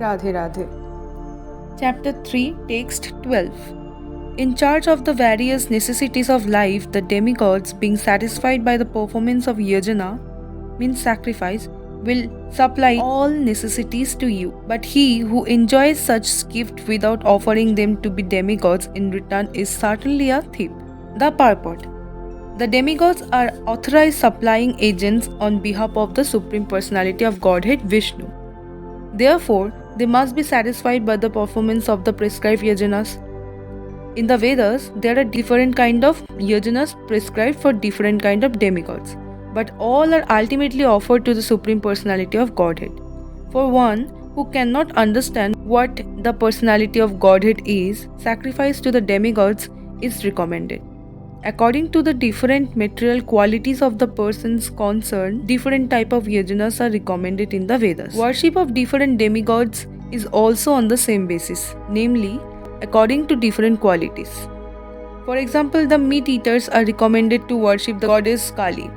Radhe Radhe. Chapter 3, Text 12. In charge of the various necessities of life, the demigods, being satisfied by the performance of yajna, means sacrifice, will supply all necessities to you. But he who enjoys such gift without offering them to be demigods in return is certainly a thief. The purport. The demigods are authorized supplying agents on behalf of the Supreme Personality of Godhead Vishnu. Therefore, they must be satisfied by the performance of the prescribed yajanas. In the Vedas, there are different kind of yajanas prescribed for different kind of demigods, but all are ultimately offered to the Supreme Personality of Godhead. For one who cannot understand what the Personality of Godhead is, sacrifice to the demigods is recommended. According to the different material qualities of the persons concerned, different type of yajanas are recommended in the Vedas. Worship of different demigods is also on the same basis, namely, according to different qualities. For example, the meat eaters are recommended to worship the goddess Kali,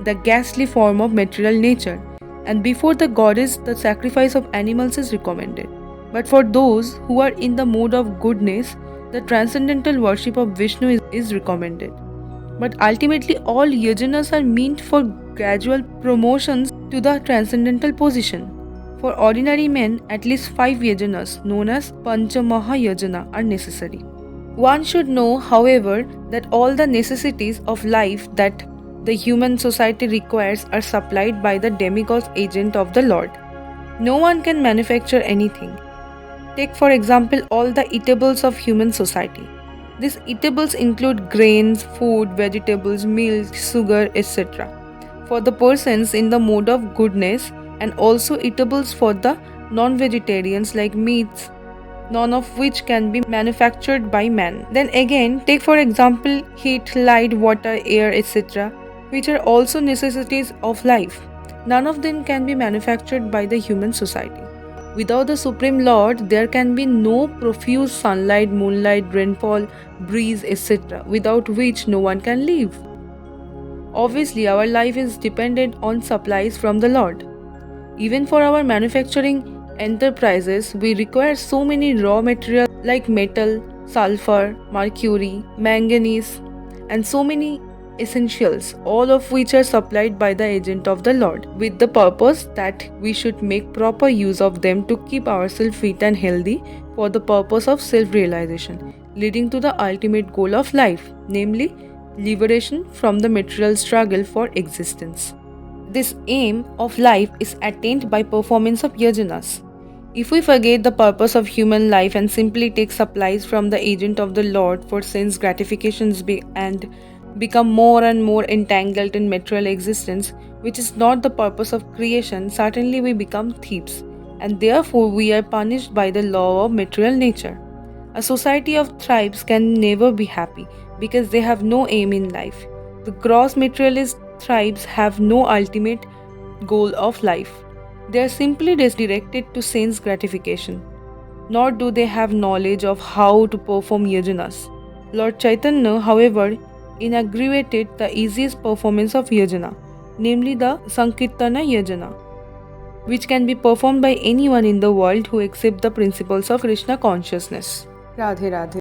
the ghastly form of material nature, and before the goddess, the sacrifice of animals is recommended. But for those who are in the mood of goodness, the transcendental worship of Vishnu is recommended. But ultimately, all yajanas are meant for gradual promotions to the transcendental position. For ordinary men, at least 5 yajanas, known as Panchamaha Yajana, are necessary. One should know, however, that all the necessities of life that the human society requires are supplied by the demigod's agent of the Lord. No one can manufacture anything. Take for example all the eatables of human society. These eatables include grains, food, vegetables, milk, sugar, etc. for the persons in the mode of goodness, and also eatables for the non-vegetarians like meats, none of which can be manufactured by man. Then again, take for example heat, light, water, air, etc., which are also necessities of life. None of them can be manufactured by the human society. Without the Supreme Lord, there can be no profuse sunlight, moonlight, rainfall, breeze, etc., without which no one can live. Obviously, our life is dependent on supplies from the Lord. Even for our manufacturing enterprises, we require so many raw materials like metal, sulfur, mercury, manganese, and so many essentials, all of which are supplied by the agent of the Lord, with the purpose that we should make proper use of them to keep ourselves fit and healthy for the purpose of self-realization, leading to the ultimate goal of life, namely liberation from the material struggle for existence. This aim of life is attained by performance of yajanas. If we forget the purpose of human life and simply take supplies from the agent of the Lord for sense gratifications and become more and more entangled in material existence, which is not the purpose of creation, certainly we become thieves, and therefore we are punished by the law of material nature. A society of tribes can never be happy because they have no aim in life. The gross materialist tribes have no ultimate goal of life. They are simply directed to sense gratification, nor do they have knowledge of how to perform yajanas. Lord Chaitanya, however, inaugurated the easiest performance of yajana, namely the Sankirtana Yajana, which can be performed by anyone in the world who accepts the principles of Krishna consciousness. Radhe Radhe.